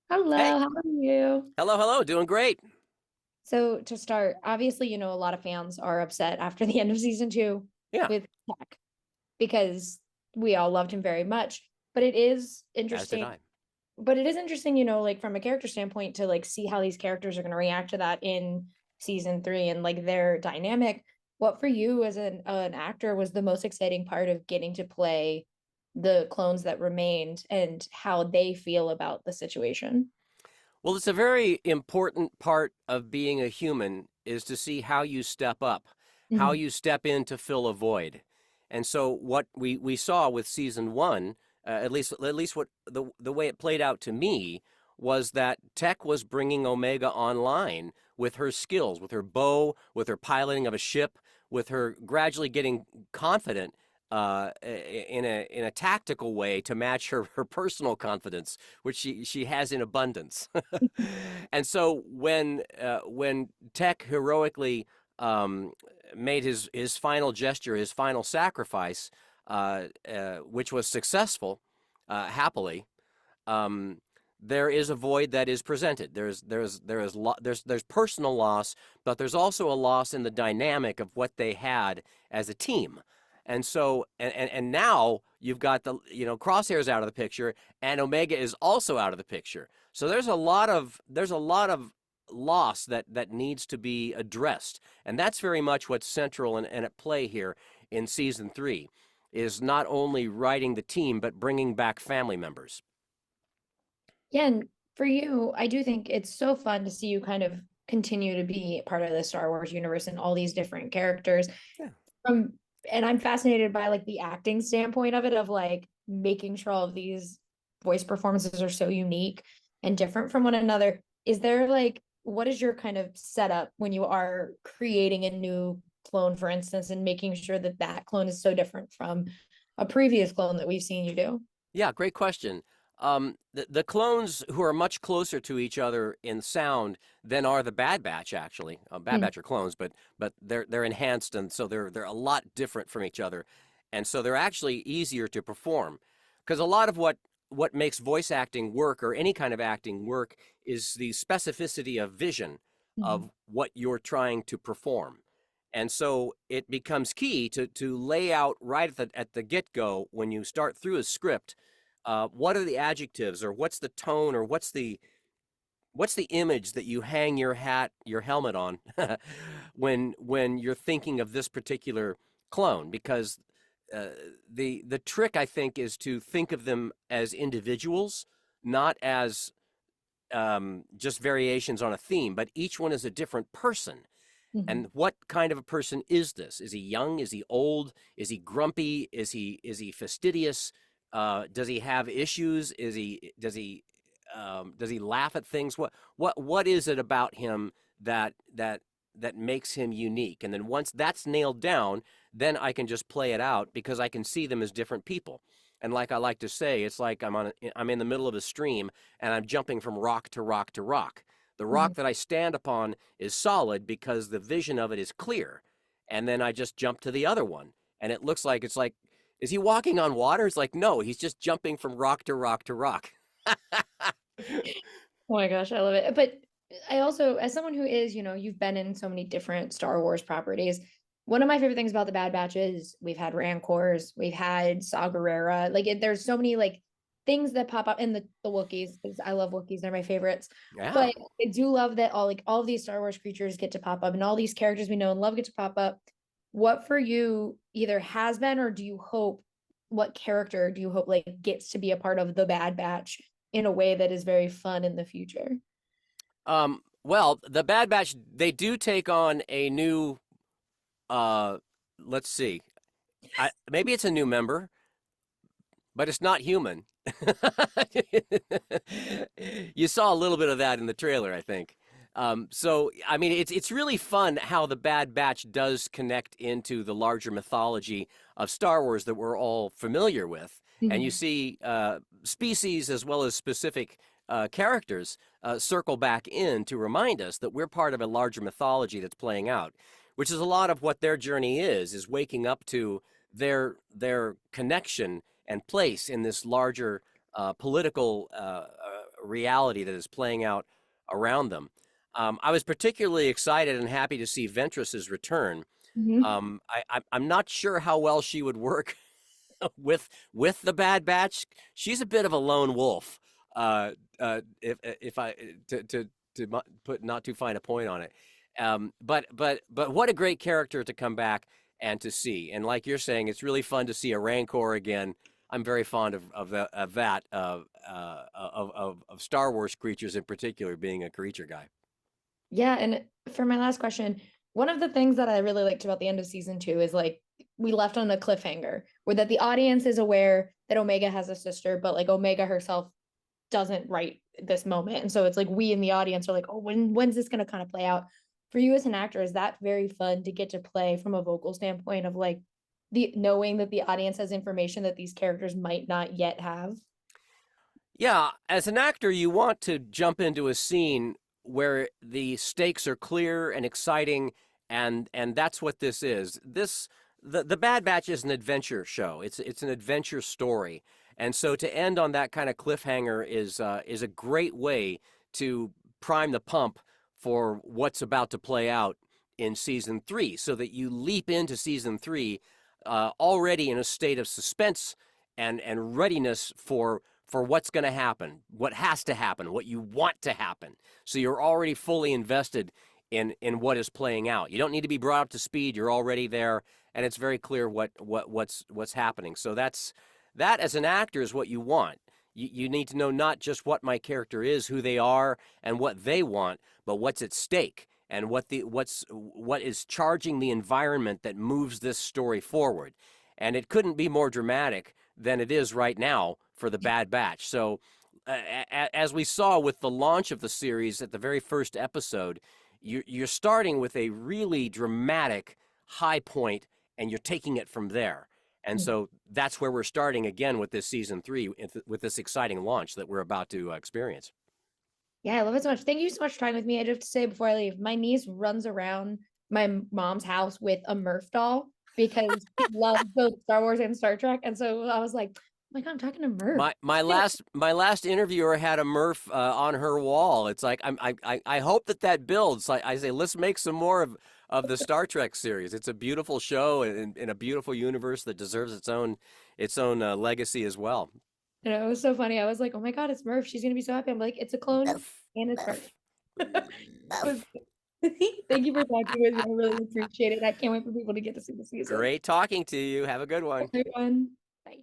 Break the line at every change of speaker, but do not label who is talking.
Hello,
Hey,
how are you?
hello, hello, doing great.
So to start, obviously, a lot of fans are upset after the end of season two
Yeah,
with Tech because we all loved him very much. But it is
as did
interesting.
I.
But it is interesting, like from a character standpoint, to like see how these characters are going to react to that in season three and like their dynamic. What for you as an actor was the most exciting part of getting to play the clones that remained and how they feel about the situation?
Well, it's a very important part of being a human is to see how you step up, how
Mhm.
you step in to fill a void. And so what we saw with season one, at least what the way it played out to me was that Tech was bringing Omega online with her skills, with her bow, with her piloting of a ship, with her gradually getting confident in a tactical way to match her personal confidence, which she has in abundance. And so when Tech heroically um, made his final gesture, his final sacrifice, which was successful, happily, um, there is a void that is presented. There's personal loss, but there's also a loss in the dynamic of what they had as a team. And so and now you've got the Crosshairs out of the picture, and Omega is also out of the picture. So there's a lot of loss that needs to be addressed, and that's very much what's central and at play here in season three, is not only writing the team but bringing back family members.
Yeah, and for you, I do think it's so fun to see you kind of continue to be part of the Star Wars universe and all these different characters.
Yeah.
From and I'm fascinated by like the acting standpoint of it, of like making sure all of these voice performances are so unique and different from one another. Is there like what is your kind of setup when you are creating a new clone, for instance, and making sure that that clone is so different from a previous clone that we've seen you do?
Yeah, great question. The clones who are much closer to each other in sound than are the Bad Batch, actually. Bad
Mm,
Batch are clones, but they're enhanced, and so they're a lot different from each other, and so they're actually easier to perform. Because a lot of what makes voice acting work, or any kind of acting work, is the specificity of vision
mhm.
of what you're trying to perform. And so it becomes key to lay out right at the get go when you start through a script. What are the adjectives, or what's the tone, or what's the image that you hang your helmet on when you're thinking of this particular clone? Because uh, the trick, I think, is to think of them as individuals, not as just variations on a theme, but each one is a different person.
Mhm.
And what kind of a person is this? Is he young? Is he old? Is he grumpy? Is he fastidious? Does he have issues? Does he laugh at things? What is it about him that makes him unique? And then once that's nailed down, then I can just play it out because I can see them as different people. And like I like to say, it's like I'm in the middle of a stream and I'm jumping from rock to rock to rock. The rock
Mhm.
that I stand upon is solid because the vision of it is clear. And then I just jump to the other one. And it's like, is he walking on water? It's like, no, he's just jumping from rock to rock to rock.
Oh my gosh, I love it. But I also, as someone who is, you've been in so many different Star Wars properties. One of my favorite things about the Bad Batch is we've had Rancors, we've had Saw Gerrera. There's so many like things that pop up in the Wookiees because I love Wookiees; they're my favorites.
Yeah.
But I do love that all of these Star Wars creatures get to pop up, and all these characters we know and love get to pop up. What for you either has been, or do you hope? What character do you hope like gets to be a part of the Bad Batch in a way that is very fun in the future?
Well, the Bad Batch, they do take on a new, uh, let's see, maybe it's a new member, but it's not human. You saw a little bit of that in the trailer, I think. So I mean, it's really fun how the Bad Batch does connect into the larger mythology of Star Wars that we're all familiar with, and you
Mhm.
see species as well as specific characters circle back in to remind us that we're part of a larger mythology that's playing out, which is a lot of what their journey is waking up to their connection and place in this larger political reality that is playing out around them. I was particularly excited and happy to see Ventress's return.
Mhm.
I'm not sure how well she would work with the Bad Batch. She's a bit of a lone wolf. If I to put not too fine a point on it. But what a great character to come back and to see. And like you're saying, it's really fun to see a Rancor again. I'm very fond of that of Star Wars creatures in particular, being a creature guy.
Yeah, and for my last question, one of the things that I really liked about the end of season two is like we left on a cliffhanger where that the audience is aware that Omega has a sister, but like Omega herself doesn't right this moment. And so it's like we in the audience are like, oh, when's this gonna kind of play out? For you as an actor, is that very fun to get to play from a vocal standpoint of like the knowing that the audience has information that these characters might not yet have?
Yeah, as an actor, you want to jump into a scene where the stakes are clear and exciting, and that's what this is. The Bad Batch is an adventure show. It's an adventure story, and so to end on that kind of cliffhanger is a great way to prime the pump for what's about to play out in season three, so that you leap into season three already in a state of suspense and readiness for what's going to happen, what has to happen, what you want to happen. So you're already fully invested in what is playing out. You don't need to be brought up to speed. You're already there, and it's very clear what's happening. So that as an actor is what you want. You need to know not just what my character is, who they are, and what they want, but what's at stake and what is charging the environment that moves this story forward. And it couldn't be more dramatic than it is right now for the Bad Batch. So, as we saw with the launch of the series at the very first episode, you're starting with a really dramatic high point, and you're taking it from there. And so that's where we're starting again with this season three, with this exciting launch that we're about to experience.
Yeah, I love it so much. Thank you so much for talking with me. I do have to say before I leave, my niece runs around my mom's house with a Murph doll because she loves both Star Wars and Star Trek. And so I was like, oh my God, I'm talking to Murph.
My last interviewer had a Murph on her wall. It's like I hope that builds. I say let's make some more of the Star Trek series. It's a beautiful show in a beautiful universe that deserves its own legacy as well.
And it was so funny. I was like, oh my God, it's Murph. She's gonna be so happy. I'm like, it's a clone
Murph,
and it's Star
Murph,
Trek.
Murph.
Thank you for talking with me. I really appreciate it. I can't wait for people to get to see the season.
Great talking to you. Have a good one.
Everyone. Bye.